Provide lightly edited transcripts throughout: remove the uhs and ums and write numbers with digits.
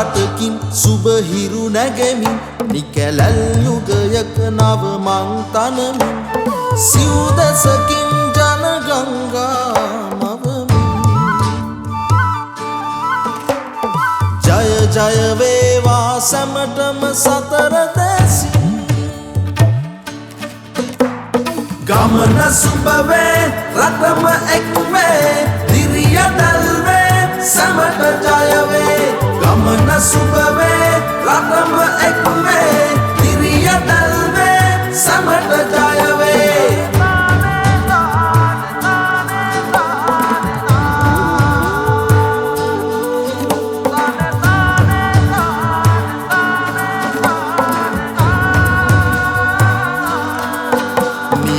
රටකින් සුබ හිරු නැගෙමින් නිකැලල් යුගයක නව මං තනමින් සිව්දසකින් ජන ගංගා මවමින් ජය ජය වේවා සැමටම සතර දැසින් ගමන සුබ වේ රටම එක් වේ දිරිය දැල් වේ සැමට ජය වේ ගමන සුබ වේ රටම එක් වේ දිරිය දැල් වේ සැමට ජය වේ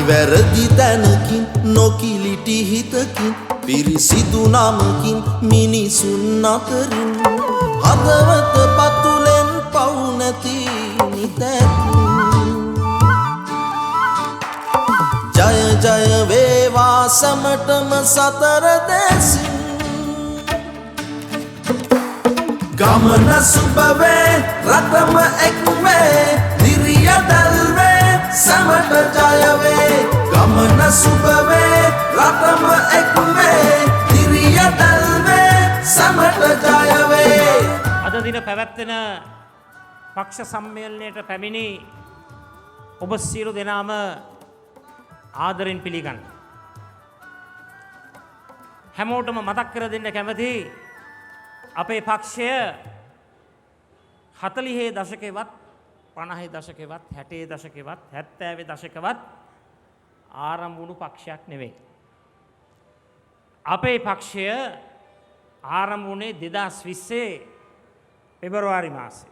වැරදි තැනකින් නොකිලිටි හිතකින් පිරිසිදු නමකින් මිනිසුන් අතරින් හදවත පතුලෙන් පව් නැති නිතැතින් ජය ජය වේවා සැමටම සතර දැසින් ගමන සුබ වේ රටම එක් වේ දිරිය දැල් වේ සැමට ජය වේ ගමන සුබ වේ රටම එක් වේ දිරිය දැල් වේ සැමට ජය වේ අද දින පැවැත්වෙන පක්ෂ සම්මේලනයට පැමිණි ඔබ සියලු දෙනාම ආදරෙන් පිළිගන්න. හැමෝටම මතක් කර දෙන්න කැමති අපේ පක්ෂය 40 දශකෙවත් 50 දශකෙවත් 60 දශකෙවත් 70 දශකවත් ආරම්භ වුණු පක්ෂයක් නෙවෙයි. අපේ පක්ෂය ආරම්භ වුණේ 2020 පෙබරවාරි මාසේ.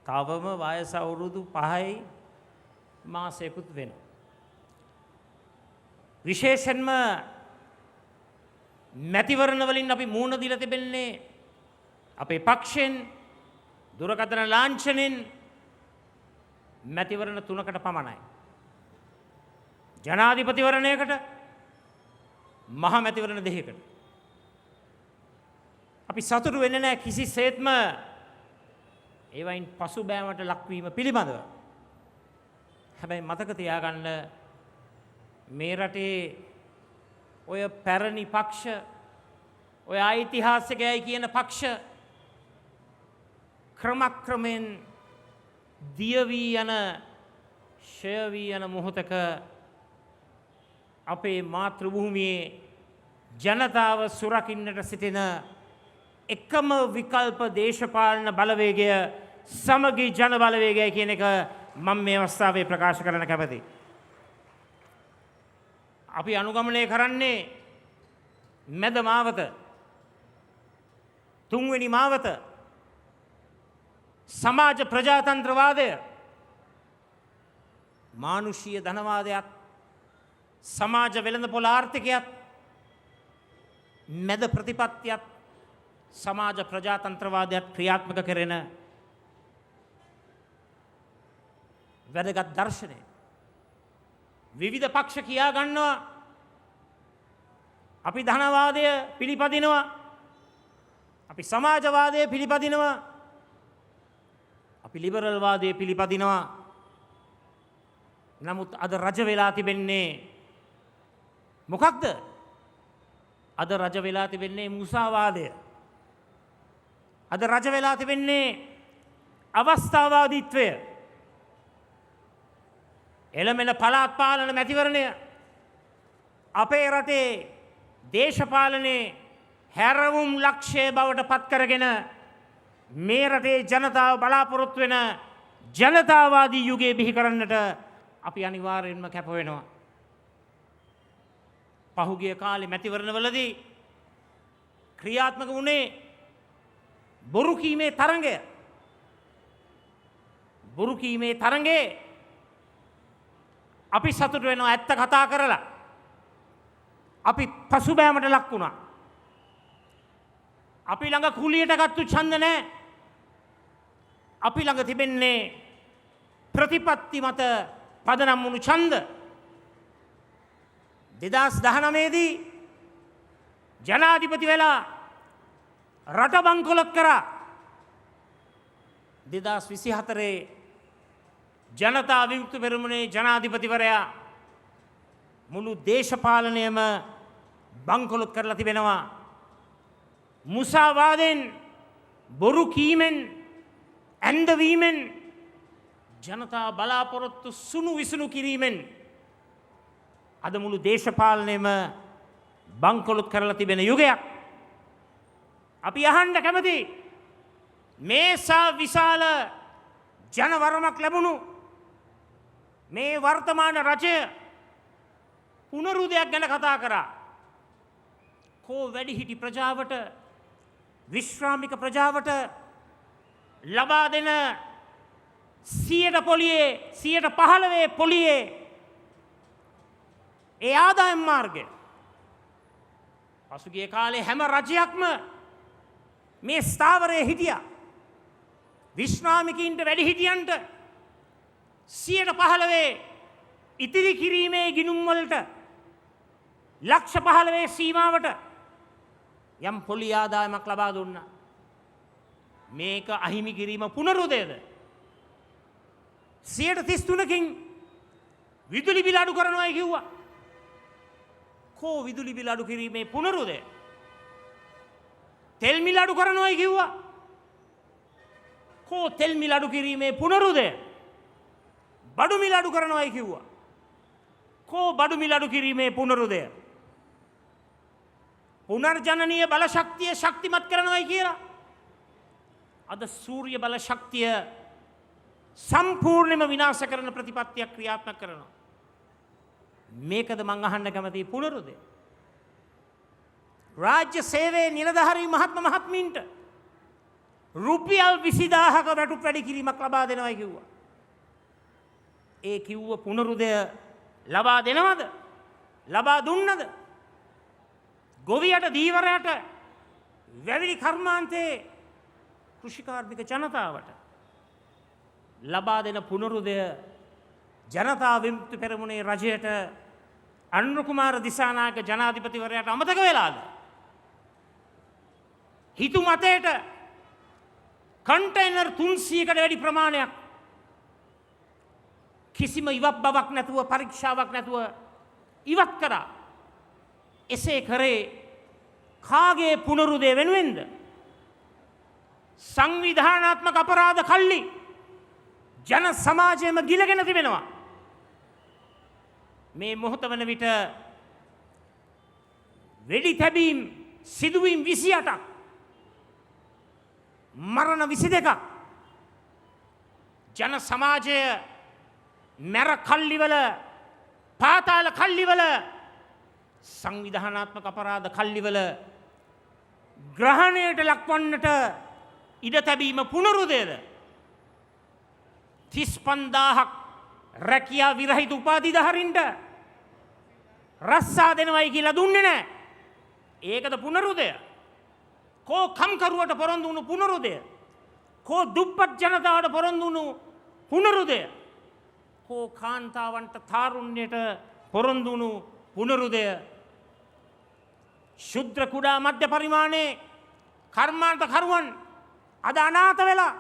තවම වයස අවුරුදු 5යි මාසයකුත් වෙනවා. විශේෂයෙන්ම මැතිවරණ වලින් අපි මූණ දීලා තිබෙන්නේ අපේ පක්ෂෙන් දුරකථන ලාංඡනෙන් මැතිවරණ 3කට පමණයි. ජනාධිපතිවරණයකට මහ මැතිවරණ 2කට. අපි සතුටු වෙන්නේ නැහැ කිසිසේත්ම ඒවයින් පසුබෑමට ලක්වීම පිළිබඳව. හැබැයි මතක තියාගන්න මේ රටේ ඔය පැරණි පක්ෂ ඔය ඓතිහාසිකයයි කියන පක්ෂ ක්‍රමක්‍රමෙන් දිය වී යන ෂය වී යන මොහොතක අපේ මාතෘ භූමියේ ජනතාව සුරකින්නට සිටින එකම විකල්ප දේශපාලන බලවේගය සමගි ජන බලවේගය කියන එක මම මේ අවස්ථාවේ ප්‍රකාශ කරන්න කැමතියි. අපි අනුගමනය කරන්නේ මැද මාවත තුන්වෙනි මාවත සමාජ ප්‍රජාතන්ත්‍රවාදය මානුෂීය ධනවාදයක් සමාජ වෙළඳපොළ ආර්ථිකයක් මැද ප්‍රතිපත්තියක් සමාජ ප්‍රජාතන්ත්‍රවාදයක් ක්‍රියාත්මක කරන වැදගත් දර්ශනය. විවිධ පක්ෂ කියා ගන්නවා අපි ධනවාදය පිළිපදිනවා අපි සමාජවාදය පිළිපදිනවා අපි ලිබරල් වාදය පිළිපදිනවා. නමුත් අද රජ වෙලා තිබෙන්නේ මොකක්ද? අද රජ වෙලා තිබෙන්නේ මුසාවාදය. අද රජ වෙලා තිබෙන්නේ අවස්ථාවාදීත්වය. එළමෙන පළාත් පාලන මැතිවරණය අපේ රටේ දේශපාලනයේ හැරවුම් ලක්ෂ්‍ය බවට පත් කරගෙන මේ රටේ ජනතාව බලාපොරොත්තු වෙන ජනතාවාදී යුගයේ බිහි කරන්නට අපි අනිවාර්යෙන්ම කැප වෙනවා. පහුගිය කාලේ මැතිවරණවලදී ක්‍රියාත්මක වුණේ බොරු කීමේ තරඟය. බොරු කීමේ තරඟේ අපි සතුට වෙනවා ඇත්ත කතා කරලා. අපි පසුබෑමට ලක් වුණා. අපි ළඟ කුලියට ගත්තු ඡන්ද නැහැ. අපි ළඟ තිබෙන්නේ ප්‍රතිපත්ති මත පදනම් වුණු ඡන්ද. 2019 දී ජනාධිපති වෙලා රට බංකොලොත් කරා. 2024 ජනතා විමුක්ති පෙරමුණේ ජනාධිපතිවරයා මුළු දේශපාලනයම බංකොලොත් කරලා තිබෙනවා. මුසාවාදෙන්, බොරු කීමෙන්, ඇන්දවීමෙන්, ජනතා බලාපොරොත්තු සුණු විසුණු කිරීමෙන් අද මුළු දේශපාලනයම බංකොලොත් කරලා තිබෙන යුගයක්. අපි අහන්න කැමති මේසා විශාල ජනවරමක් ලැබුණු මේ වර්තමාන රජය පුනරුදයක් ගැන කතා කරා. කෝ වැඩිහිටි ප්‍රජාවට, විශ්‍රාමික ප්‍රජාවට ලබා දෙන 115 පොලියේ ඒ ආදායම් මාර්ගය පසුගිය කාලේ හැම රජයක්ම මේ ස්ථාවරයේ හිටියා. විශ්‍රාමිකයින්ට, වැඩිහිටියන්ට 115 ඉතිරි කිරීමේ ගිණුම් වලට ලක්ෂ 15 සීමාවට යම් පොලි ආදායමක් ලබා දුන්නා. මේක අහිමි කිරීම පුනරුදයද? 33%කින් විදුලි බිල අඩු කරනවායි කිව්වා. කෝ විදුලි බිල අඩු කිරීමේ පුනරුදය? තෙල් මිල අඩු කරනවායි කිව්වා. කෝ තෙල් මිල අඩු කිරීමේ පුනරුදය? බඩු මිල අඩු කරනවායි කිව්වා. කෝ බඩු මිල අඩු කිරීමේ පුනරුදය? පුනර්ජනනීය බල ශක්තිය ශක්තිමත් කරනවායි කියලා. අද සූර්ය බල ශක්තිය සම්පූර්ණයෙන්ම විනාශ කරන ප්‍රතිපත්තියක් ක්‍රියාත්මක කරනවා. මේකද මං අහන්න කැමති පුනරුදය? රාජ්‍ය සේවයේ නිලධාරී මහත්ම මහත්මීන්ට රුපියල් 20000ක වැටුප් වැඩි කිරීමක් ලබා දෙනවායි කිව්වා. ඒ කිව්ව පුනරුදය ලබා දෙනවද? ලබා දුන්නද? ගොවියට, දීවරයට, වැවිලි කර්මාන්තයේ කෘෂිකාර්මික ජනතාවට ලබා දෙන පුනරුදය ජනතා විමුක්ති පෙරමුණේ රජයට අනුර කුමාර දිසානායක ජනාධිපතිවරයාට අමතක වෙලාද? හිතු මතයට කන්ටේනර් 300කට වැඩි ප්‍රමාණයක් කිසිම ඉවත් බවක් නැතුව, පරීක්ෂාවක් නැතුව ඉවත් කරා. එසේ කරේ කාගේ පුනරුදය වෙනුවෙන්ද? සංවිධානාත්මක අපරාධ කල්ලි ජන සමාජයේම ගිලගෙන තිබෙනවා. මේ මොහොත වන විට වෙඩි තැබීම් සිදුවීම් 28ක්, මරණ 22ක්, ජන සමාජය මැර කල්ලිවල, පාතාල කල්ලිවල, සංවිධානාත්මක අපරාධ කල්ලිවල ග්‍රහණයට ලක්වන්නට ඉඩ තැබීම පුනරුදයද? 35000ක් රැකියා විරහිත උපාධිධාරීන්ට රස්සා දෙනවයි කියලා දුන්නේ නැහැ. ඒකද පුනරුදය? කෝ කම්කරුවට පොරොන්දු වුණු පුනරුදය? කෝ දුප්පත් ජනතාවට පොරොන්දු වුණු පුනරුදය? කෝ කාන්තාවන්ට තාරුණ්‍යයට පොරොන්දු වුණු පුනරුදය? ශුද්‍ර කුඩා මධ්‍ය පරිමාණයේ කර්මාන්තකරුවන් අද අනාථ වෙලා,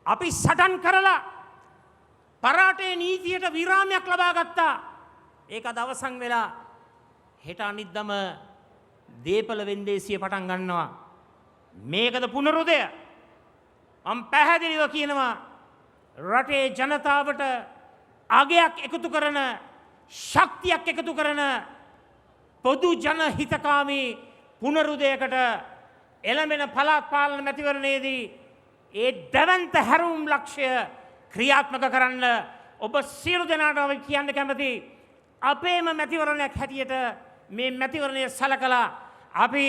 අපි සටන් කරලා පරාටේ නීතියට විරාමයක් ලබා ගත්තා. ඒක අද අවසන් වෙලා හෙට අනිද්දම දීපල වෙන්දේසිය පටන් ගන්නවා. මේකද පුනරුදය? මම පැහැදිලිව කියනවා, රටේ ජනතාවට අගයක් එකතු කරන, ශක්තියක් එකතු කරන පොදු ජන හිතකාමී පුනරුදයකට එළඹෙන පළාත් පාලන මැතිවරණයේදී ඒ දැවන්ත හැරවුම් ලක්ෂ්‍ය ක්‍රියාත්මක කරන්න ඔබ සියලු දෙනාටම කියන්න කැමති. අපේම මැතිවරණයක් හැටියට මේ මැතිවරණය සලකලා අපි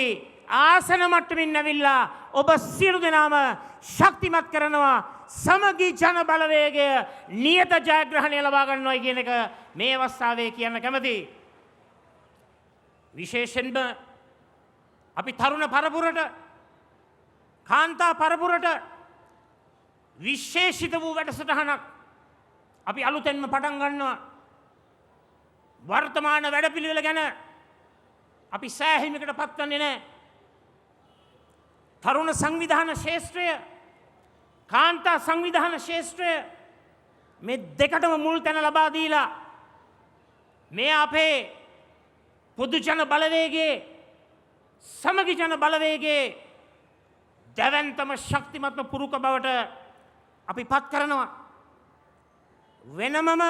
ආසන මට්ටමින් ඇවිල්ලා ඔබ සියලු දෙනාම ශක්තිමත් කරනවා. සමගි ජන බලවේගය නියත ජයග්‍රහණය ලබා ගන්නවායි කියන එක මේ අවස්ථාවේ කියන්න කැමතියි. විශේෂයෙන්ම අපි තරුණ පරපුරට, කාන්තා පරපුරට විශේෂිත වූ වැඩසටහනක් අපි අලුතෙන්ම පටන් ගන්නවා. වර්තමාන වැඩපිළිවෙල ගැන අපි සෑහීමකට පත්වන්නේ නැහැ. තරුණ සංවිධාන ශාස්ත්‍රය කාන්තා සංවිධාන ශේෂ්ත්‍රය මේ දෙකටම මුල් තැන ලබා දීලා මේ අපේ පොදු ජන බලවේගයේ සමගි ජන බලවේගයේ දැවැන්තම ශක්තිමත්ම පුරුක බවට අපි පත් කරනවා. වෙනමම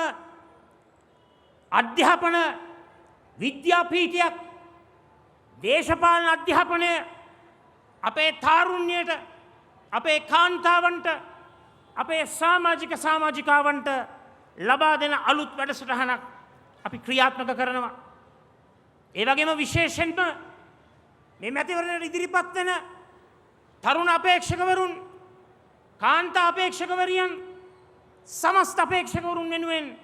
අධ්‍යාපන විද්‍යාපීඨයක් දේශපාලන අධ්‍යාපනය අපේ තාරුණ්‍යයට අපේ කාන්තාවන්ට අපේ සාමාජිකාවන්ට ලබා දෙන අලුත් වැඩසටහනක් අපි ක්‍රියාත්මක කරනවා. ඒ වගේම විශේෂයෙන්ම මේ මැතිවරණයට ඉදිරිපත් වෙන තරුණ අපේක්ෂකවරුන් කාන්තා අපේක්ෂකවරියන් සමස්ත අපේක්ෂකවරුන් වෙනුවෙන්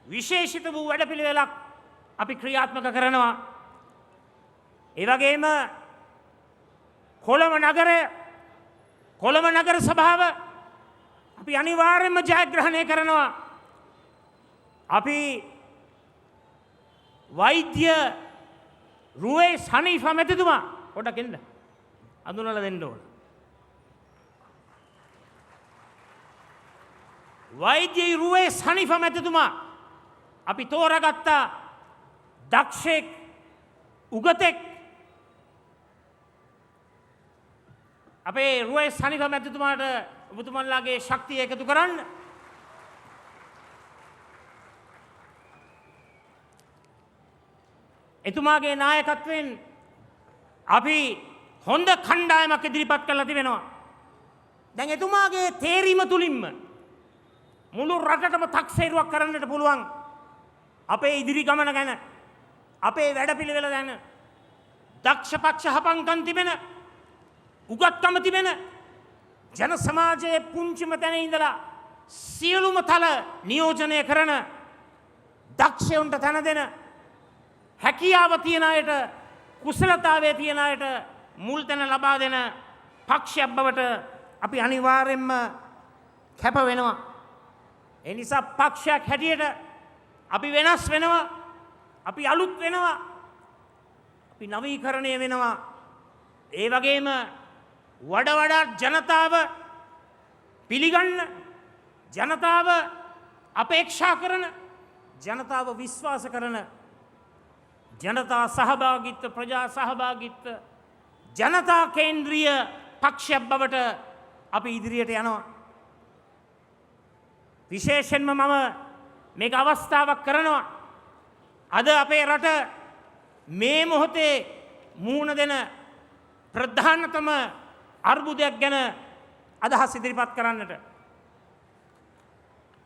විශේෂිත වූ වැඩපිළිවෙලක් අපි ක්‍රියාත්මක කරනවා. ඒ වගේම කොළඹ නගර සභාව අපි අනිවාර්යයෙන්ම ජයග්‍රහණය කරනවා. අපි වෛද්‍ය රුවේ සනීෆා මැතිතුමා පොඩක් එන්න අඳුනලා දෙන්න ඕන. වෛද්‍ය රුවේ සනීෆා මැතිතුමා අපි තෝරාගත්තා දක්ෂෙක් උගතෙක්. අපේ රුවේ සනීෆා මැතිතුමාට ඔබතුමන්ලාගේ ශක්තිය එකතු කරන්න. එතුමාගේ නායකත්වයෙන් අපි හොඳ කණ්ඩායමක් ඉදිරිපත් කරලා තිබෙනවා. දැන් එතුමාගේ තේරීම තුලින්ම මුළු රටටම තක්සේරුවක් කරන්නට පුළුවන් අපේ ඉදිරි ගමන ගැන අපේ වැඩපිළිවෙල ගැන දක්ෂ පක්ෂ හපංකම් තිබෙන උගත්කම තිබෙන ජන සමාජයේ පුංචිම තැන ඉඳලා සියලුම තල නියෝජනය කරන දක්ෂයන්ට තැන දෙන හැකියාව තියන අයට කුසලතාවයේ තියන අයට මුල් තැන ලබා දෙන පක්ෂයක් බවට අපි අනිවාර්යෙන්ම කැප වෙනවා. ඒ නිසා පක්ෂයක් හැටියට අපි වෙනස් වෙනවා. අපි අලුත් වෙනවා. අපි නවීකරණය වෙනවා. ඒ වගේම වඩාත් ජනතාව පිළිගන්න, ජනතාව අපේක්ෂා කරන, ජනතාව විශ්වාස කරන ජනතා සහභාගීත්ව ප්‍රජා සහභාගීත්ව ජනතා කේන්ද්‍රීය පක්ෂයක් බවට අපි ඉදිරියට යනවා. විශේෂයෙන්ම මම මේක අවස්ථාවක් කරනවා. අද අපේ රට මේ මොහොතේ මුහුණ දෙන ප්‍රධානතම අර්බුදයක් ගැන අදහස් ඉදිරිපත් කරන්නට.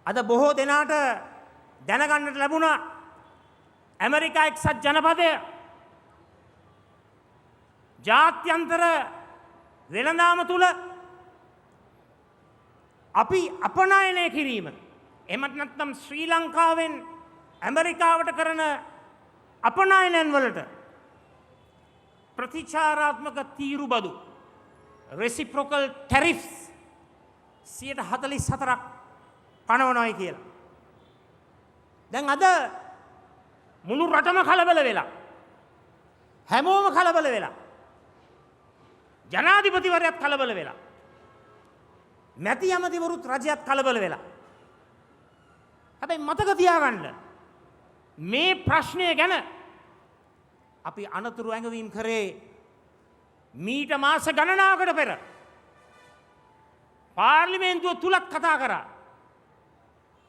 අද බොහෝ දෙනාට දැනගන්නට ලැබුණා ඇමරිකා එක්සත් ජනපදය ජාත්‍යන්තර වෙළඳාම තුල අපි අපනයනය කිරීම එමත් නැත්නම් ශ්‍රී ලංකාවෙන් ඇමරිකාවට කරන අපනයනයන් වලට ප්‍රතිචාරාත්මක තීරු බදු reciprocal tariffs 144ක් පනවනවායි කියලා. දැන් අද මුළු රටම කලබල වෙලා හැමෝම කලබල වෙලා ජනාධිපතිවරයාත් කලබල වෙලා මැති ඇමතිවරුත් රජයත් කලබල වෙලා. හැබැයි මතක තියාගන්න මේ ප්‍රශ්නය ගැන අපි අනතුරු ඇඟවීම් කරේ මීට මාස ගණනාවකට පෙර පාර්ලිමේන්තුව තුලත් කතා කරා.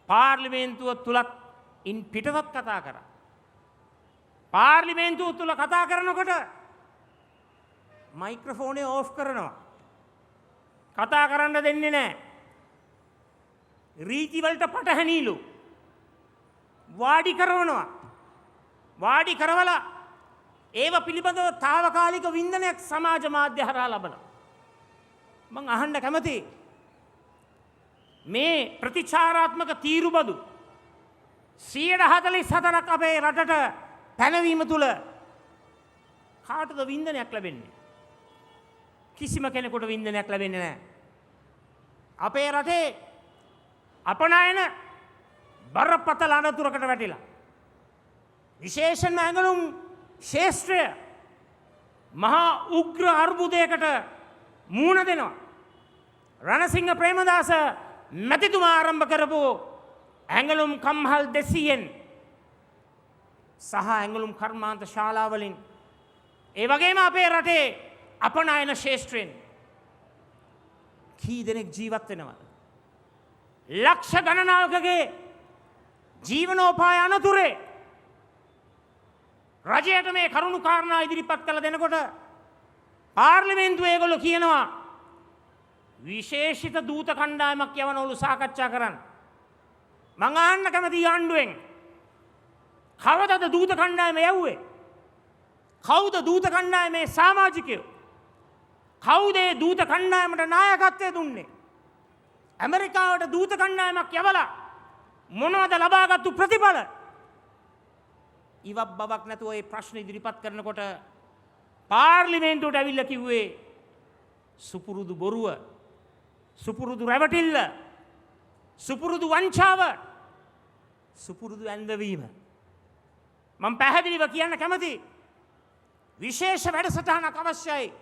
පාර්ලිමේන්තුව තුලත් ඉන් පිටවත් කතා කරා. පාර්ලිමේන්තුව තුල කතා කරනකොට මයික්‍රොෆෝනේ ඕෆ් කරනවා. කතා කරන්න දෙන්නේ නැහැ. රීති වලට පටහැනිලු. වාඩි කරනවා. වාඩි කරවලා ඒව පිළිබඳව తాවකාලික වින්දනයක් සමාජ මාධ්‍ය හරහා ලබනවා. මම අහන්න කැමතියි මේ ප්‍රතිචාරාත්මක තීරුබදු 144ක් අපේ රටට පැනවීම තුල කාටද වින්දනයක් ලැබෙන්නේ? කිසිම කෙනෙකුට වින්දනයක් ලැබෙන්නේ නැහැ. අපේ රටේ අපනයන බරපතල අනතුරකට වැටිලා. විශේෂයෙන්ම ඇඟලුම් ශේෂ්ත්‍රය මහා උග්‍ර අර්බුදයකට මුහුණ දෙනවා. රණසිංහ ප්‍රේමදාස මැතිතුමා ආරම්භ කරපු ඇඟලුම් කම්හල් 200න් සහ ඇඟලුම් කර්මාන්ත ශාලාවලින් ඒ වගේම අපේ රටේ අපනයන ශේෂ්ත්‍රයෙන් කී දෙනෙක් ජීවත් වෙනවද? ලක්ෂ ගණනාවකගේ ජීවනෝපාය අනතුරේ රජයට මේ කරුණු කාරණා ඉදිරිපත් කළ දෙනකොට පාර්ලිමේන්තුවේ ඒගොල්ලෝ කියනවා විශේෂිත දූත කණ්ඩායමක් යවනවලු සාකච්ඡා කරන්න. මං අහන්න කැමතියි ආණ්ඩුවෙන් කවදද දූත කණ්ඩායම යවුවේ? කවුද දූත කණ්ඩායමේ සමාජිකයෝ? කවුද ඒ දූත කණ්ඩායමට නායකත්වය දුන්නේ? ඇමරිකාවට දූත කණ්ඩායමක් යවලා මොනවද ලබාගත්තු ප්‍රතිඵල? ඉවක් බවක් නැතුව ඒ ප්‍රශ්න ඉදිරිපත් කරනකොට පාර්ලිමේන්තුවට ඇවිල්ලා කිව්වේ සුපුරුදු බොරුව, සුපුරුදු රැවටිල්ල, සුපුරුදු වංචාව, සුපුරුදු ඇන්දවීම. මම පැහැදිලිව කියන්න කැමතියි විශේෂ වැඩසටහනක් අවශ්‍යයි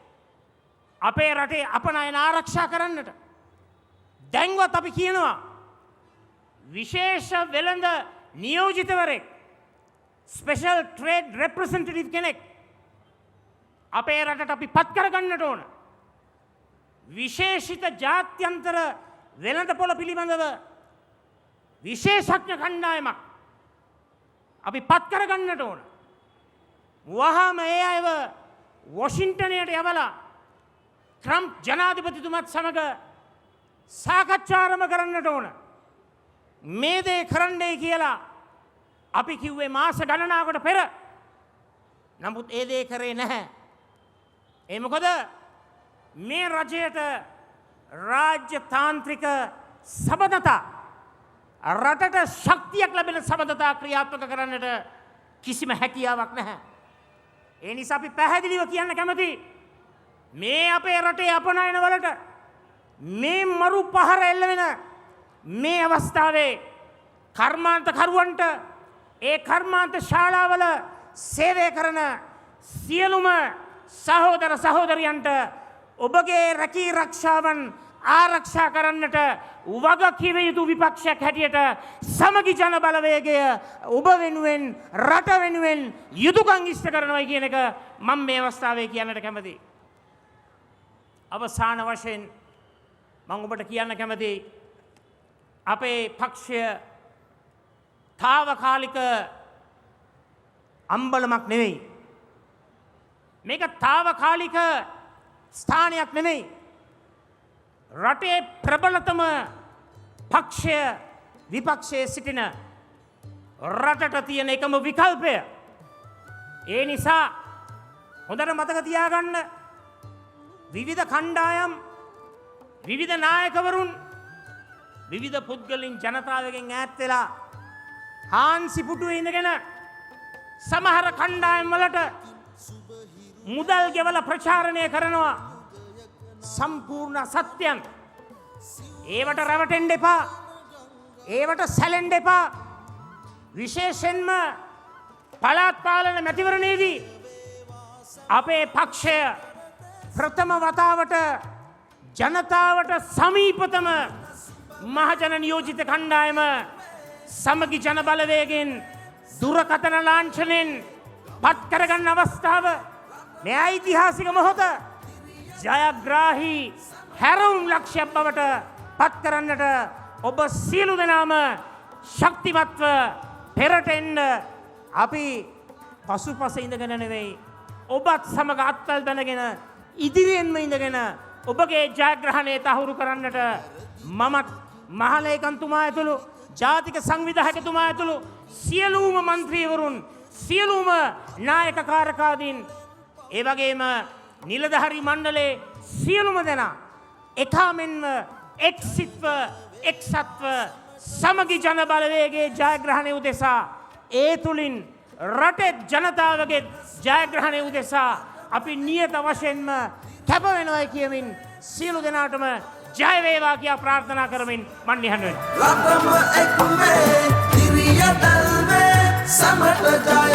අපේ රටේ අපනයන ආරක්ෂා කරන්නට. දැන්වත් අපි කියනවා විශේෂ වෙළඳ නියෝජිතවරෙක් ස්පෙෂල් ට්‍රේඩ් රෙප්‍රසෙන්ටටිව් කෙනෙක් අපේ රටට අපි පත් කරගන්නට ඕන. විශේෂිත ජාත්‍යන්තර වෙළඳ පොළ පිළිබඳව විශේෂඥ කණ්ඩායමක් අපි පත් කරගන්නට ඕන. වහාම ඒ අයව වොෂින්ටනයට යවලා ට්‍රම්ප් ජනාධිපතිතුමත් සමග සාකච්ඡාරම කරන්නට ඕන. මේ දේ කරන්නයි කියලා අපි කිව්වේ මාස ගණනාවකට පෙර. නමුත් ඒ දේ කරේ නැහැ. ඒ මොකද මේ රජයට රාජ්‍ය තාන්ත්‍රික සබඳතා රටට ශක්තියක් ලැබෙන සබඳතා ක්‍රියාත්මක කරන්නට කිසිම හැකියාවක් නැහැ. ඒ නිසා අපි පැහැදිලිව කියන්න කැමතියි මේ අපේ රටේ අපනයන වලට මේ මරු පහර එල්ල වෙන මේ අවස්ථාවේ කර්මාන්තකරුවන්ට ඒ කර්මාන්ත ශාලාවල සේවය කරන සියලුම සහෝදර සහෝදරියන්ට ඔබගේ රැකී රක්ෂාවන් ආරක්ෂා කරන්නට වගකිව යුතු විපක්ෂයක් හැටියට සමගි ජන බලවේගය ඔබ වෙනුවෙන් රට වෙනුවෙන් යුතුයකම් ඉෂ්ට කරනවා කියන එක මම මේ අවස්ථාවේ කියන්නට කැමතියි. අවසාන වශයෙන් මම ඔබට කියන්න කැමතියි අපේ පක්ෂය తాවකාලික අම්බලමක් නෙවෙයි. මේක తాවකාලික ස්ථානයක් නෙවෙයි. රටේ ප්‍රබලතම පක්ෂය විපක්ෂයේ සිටින රටට තියෙන එකම විකල්පය. ඒ නිසා හොඳට මතක තියාගන්න විවිධ කණ්ඩායම් විවිධ නායකවරුන් විවිධ පුද්ගලින් ජනතාවගෙන් ඈත් වෙලා හාන්සි පුටුවේ ඉඳගෙන සමහර කණ්ඩායම් වලට මුදල් ගෙවලා ප්‍රචාරණය කරනවා සම්පූර්ණ සත්‍යයන්. ඒවට රැවටෙන්න එපා. ඒවට සැලෙන්න එපා. විශේෂයෙන්ම පළාත් පාලන මැතිවරණයේදී අපේ පක්ෂය ප්‍රථම වතාවට ජනතාවට සමීපතම මහජන නියෝජිත කණ්ඩායම සමගි ජන බලවේගෙන් දුරකථන ලාංඡනයෙන් පත් කරගන්න අවස්ථාව මේ ඓතිහාසික මොහොත ජයග්‍රාහී හැරවුම් ලක්ෂයක් බවට පත් කරන්නට ඔබ සියලු දෙනාම ශක්තිමත්ව පෙරට එන්න අපි පසුපස ඉඳගෙන නෙවෙයි ඔබත් සමග අත්වැල් බැඳගෙන ඉදිරියෙන්ම ඉඳගෙන ඔබගේ ජයග්‍රහණය තහවුරු කරන්නට මමත් මහලේකම්තුමා ඇතුළු ජාතික සංවිධායකතුමා ඇතුළු සියලුම මන්ත්‍රීවරුන් සියලුම නායක කාරකාදීන් ඒ වගේම නිලධාරී මණ්ඩලයේ සියලුම දෙනා එකමෙන්ම එක්සිත්ව එක්සත්ව සමගි ජන බලවේගයේ ජයග්‍රහණය උදෙසා ඒ තුලින් රටේ ජනතාවගේ ජයග්‍රහණය උදෙසා අපි නියත වශයෙන්ම කැප වෙනවා කියමින් සියලු දෙනාටම ජය වේවා කියා ප්‍රාර්ථනා කරමින් මන් නිහඬ වෙනවා. රටම එක්මේ දිරිය දල්වේ සමට ජය